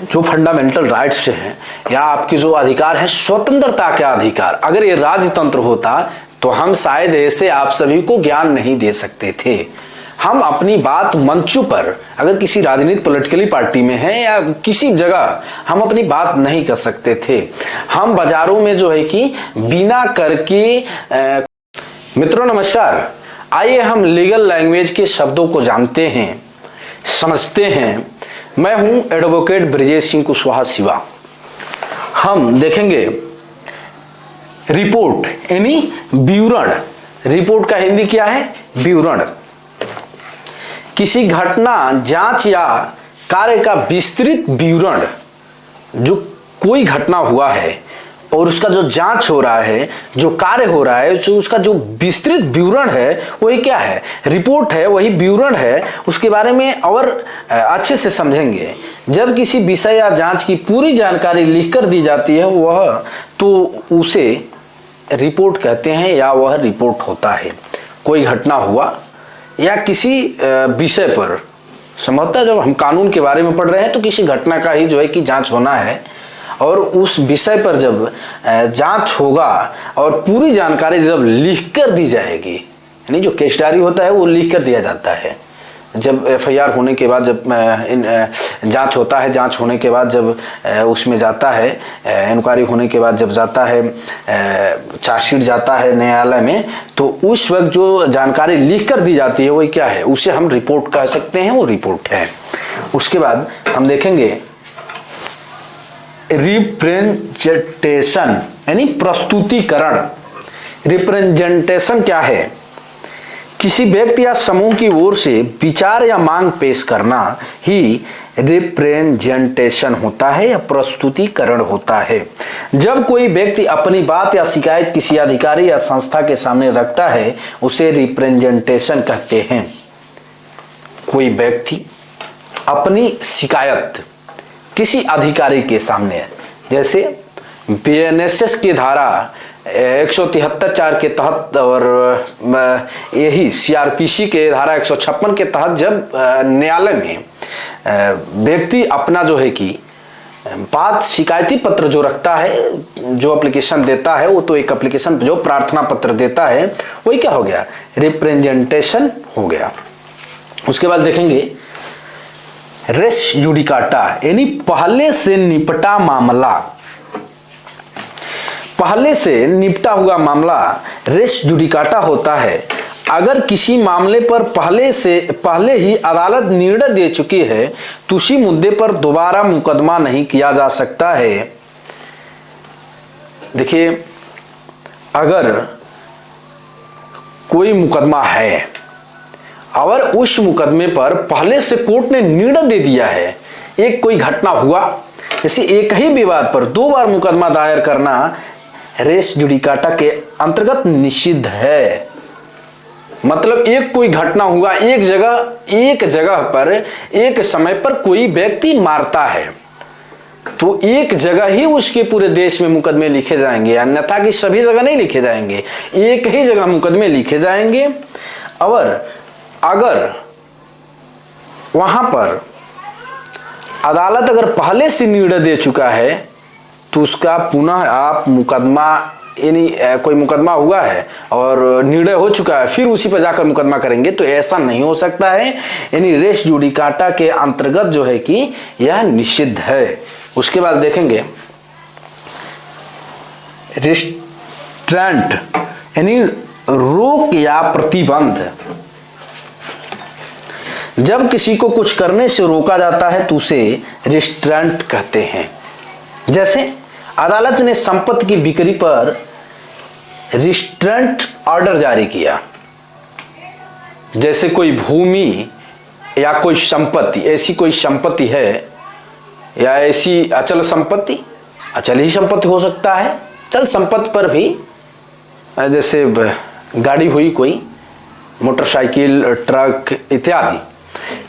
जो fundamental rights हैं या आपके जो अधिकार है, स्वतंत्रता का अधिकार, अगर ये राजतंत्र होता तो हम शायद ऐसे आप सभी को ज्ञान नहीं दे सकते थे। हम अपनी बात मंचों पर, अगर किसी राजनीतिक पॉलिटिकली पार्टी में है या किसी जगह, हम अपनी बात नहीं कर सकते थे। हम बाजारों में जो है कि बिना करके मित्रों नमस्कार, आइए हम लीगल लैंग्वेज के शब्दों को जानते हैं, समझते हैं। मैं हूं एडवोकेट ब्रजेश सिंह कुशवाहा शिवा। हम देखेंगे रिपोर्ट यानी विवरण। रिपोर्ट का हिंदी क्या है? विवरण। किसी घटना, जांच या कार्य का विस्तृत विवरण। जो कोई घटना हुआ है और उसका जो जांच हो रहा है, जो कार्य हो रहा है, जो उसका जो विस्तृत विवरण है, वही क्या है? रिपोर्ट है, वही विवरण है। उसके बारे में और अच्छे से समझेंगे। जब किसी विषय या जांच की पूरी जानकारी लिखकर दी जाती है वह, तो उसे रिपोर्ट कहते हैं या वह रिपोर्ट होता है। कोई घटना हुआ या किसी विषय पर, संभवतः जब हम कानून के बारे में पढ़ रहे हैं तो किसी घटना का ही जो है कि जांच होना है, और उस विषय पर जब जांच होगा और पूरी जानकारी जब लिख कर दी जाएगी, यानी जो केस डायरी होता है वो लिख कर दिया जाता है। जब एफआईआर होने के बाद जब जांच होता है, जांच होने के बाद जब उसमें जाता है, इंक्वायरी होने के बाद जब जाता है, चार्जशीट जाता है न्यायालय में, तो उस वक्त जो जानकारी लिख कर दी जाती है वही क्या है? उसे हम रिपोर्ट कह सकते हैं, वो रिपोर्ट है। उसके बाद हम देखेंगे रिप्रेजेंटेशन यानी प्रस्तुतिकरण। रिप्रेजेंटेशन क्या है? किसी व्यक्ति या समूह की ओर से विचार या मांग पेश करना ही रिप्रेजेंटेशन होता है या प्रस्तुतिकरण होता है। जब कोई व्यक्ति अपनी बात या शिकायत किसी अधिकारी या संस्था के सामने रखता है, उसे रिप्रेजेंटेशन कहते हैं। कोई व्यक्ति अपनी शिकायत किसी अधिकारी के सामने, जैसे बीएनएसएस की धारा 173(4) के तहत और यही सीआरपीसी के धारा 156 के तहत जब न्यायालय में व्यक्ति अपना जो है कि बात, शिकायती पत्र जो रखता है, जो एप्लीकेशन देता है, वो तो एक एप्लीकेशन जो प्रार्थना पत्र देता है वही क्या हो गया? रिप्रेजेंटेशन हो गया। उसके बाद देखेंगे रेस जुडिकाटा यानी पहले से निपटा मामला। पहले से निपटा हुआ मामला रेस जुडिकाटा होता है। अगर किसी मामले पर पहले ही अदालत निर्णय दे चुकी है तो उसी मुद्दे पर दोबारा मुकदमा नहीं किया जा सकता है। देखिए, अगर कोई मुकदमा है और उस मुकदमे पर पहले से कोर्ट ने निर्णय दे दिया है, एक कोई घटना हुआ, जैसे एक ही विवाद पर 2 बार मुकदमा दायर करना रेस जुडिकाटा के अंतर्गत निषिद्ध है। मतलब एक कोई घटना हुआ, एक जगह पर एक समय पर कोई व्यक्ति मारता है, तो एक जगह ही उसके पूरे देश में मुकदमे लिखे जाएंगे, अन्यथा कि सभी जगह नहीं लिखे जाएंगे, एक ही जगह मुकदमे लिखे जाएंगे। और अगर वहां पर अदालत अगर पहले से निर्णय दे चुका है तो उसका पुनः आप मुकदमा, यानी कोई मुकदमा हुआ है और निर्णय हो चुका है, फिर उसी पर जाकर मुकदमा करेंगे, तो ऐसा नहीं हो सकता है। यानी रेस जुडिकाटा के अंतर्गत जो है कि यह निषिद्ध है। उसके बाद देखेंगे रिस्ट्रेंट यानी रोक या प्रतिबंध। जब किसी को कुछ करने से रोका जाता है तो उसे रिस्ट्रेंट कहते हैं। जैसे अदालत ने संपत्ति की बिक्री पर रिस्ट्रेंट ऑर्डर जारी किया। जैसे कोई भूमि या कोई संपत्ति, ऐसी कोई संपत्ति है या ऐसी अचल संपत्ति, अचल ही संपत्ति हो सकता है, चल संपत्ति पर भी, जैसे गाड़ी हुई, कोई मोटरसाइकिल, ट्रक इत्यादि,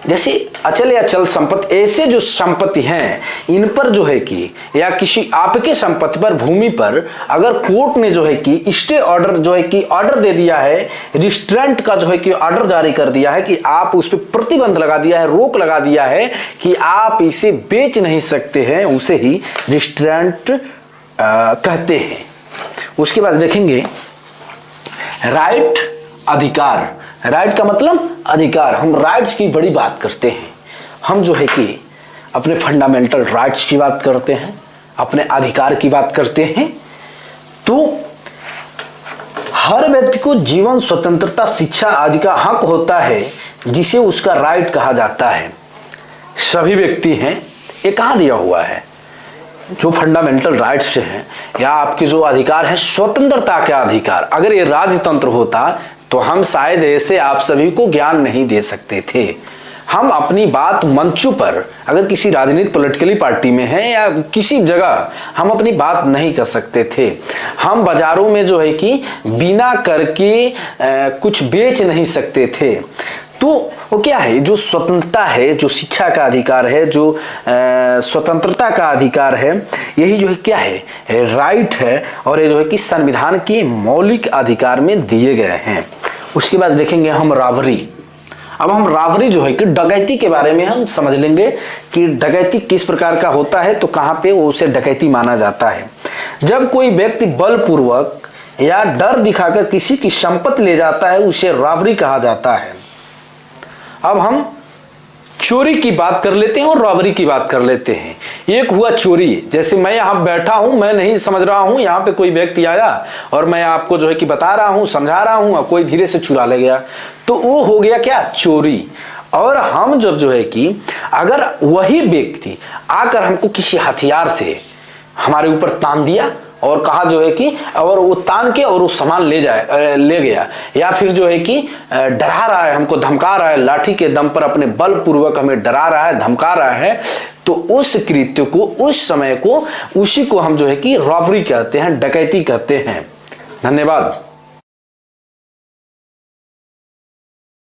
जैसे अचल या चल संपत्ति, ऐसे जो संपत्ति हैं इन पर जो है कि या किसी आपके संपत्ति पर, भूमि पर अगर कोर्ट ने जो है कि स्टे ऑर्डर जो है कि ऑर्डर दे दिया है, रिस्ट्रेंट का जो है कि ऑर्डर जारी कर दिया है कि आप उस पर प्रतिबंध लगा दिया है, रोक लगा दिया है कि आप इसे बेच नहीं सकते हैं, उसे ही रिस्ट्रेंट कहते हैं। उसके बाद देखेंगे राइट, अधिकार। राइट का मतलब अधिकार। हम राइट्स की बड़ी बात करते हैं, हम जो है कि अपने फंडामेंटल राइट्स की बात करते हैं, अपने अधिकार की बात करते हैं। तो हर व्यक्ति को जीवन, स्वतंत्रता, शिक्षा आदि का हक होता है जिसे उसका राइट कहा जाता है। सभी व्यक्ति हैं, ये कहाँ दिया हुआ है? जो फंडामेंटल राइट्स हैं या आपके जो अधिकार है, स्वतंत्रता का अधिकार। अगर ये राजतंत्र होता तो हम शायद ऐसे आप सभी को ज्ञान नहीं दे सकते थे। हम अपनी बात मंचों पर, अगर किसी राजनीतिक पॉलिटिकली पार्टी में है या किसी जगह, हम अपनी बात नहीं कर सकते थे। हम बाजारों में जो है कि बिना करके कुछ बेच नहीं सकते थे। तो वो क्या है? जो स्वतंत्रता है, जो शिक्षा का अधिकार है, जो स्वतंत्रता का अधिकार है, यही जो है क्या है? राइट है। और ये जो है कि संविधान के मौलिक अधिकार में दिए गए हैं। उसके बाद देखेंगे हम रॉबरी। अब हम रॉबरी जो है कि डकैती के बारे में हम समझ लेंगे कि डकैती किस प्रकार का होता है, तो कहाँ पे वो उसे डकैती माना जाता है। जब कोई व्यक्ति बलपूर्वक या डर दिखाकर किसी की संपत्ति ले जाता है, उसे रॉबरी कहा जाता है। अब हम चोरी की बात कर लेते हैं और रॉबरी की बात कर लेते हैं। एक हुआ चोरी, जैसे मैं यहाँ बैठा हूँ, मैं नहीं समझ रहा हूँ, यहाँ पे कोई व्यक्ति आया और मैं आपको जो है कि बता रहा हूँ, समझा रहा हूँ, और कोई धीरे से चुरा ले गया, तो वो हो गया क्या? चोरी। और हम जब जो है कि अगर वही व्यक्ति आकर हमको किसी हथियार से हमारे ऊपर तान दिया और कहा जो है कि, और वो तान के और वो सामान ले गया, या फिर जो है कि डरा रहा है, हमको धमका रहा है, लाठी के दम पर अपने बलपूर्वक हमें डरा रहा है, धमका रहा है, तो उस कृत्य को, उस समय को, उसी को हम जो है कि रॉबरी कहते हैं, डकैती कहते हैं। धन्यवाद।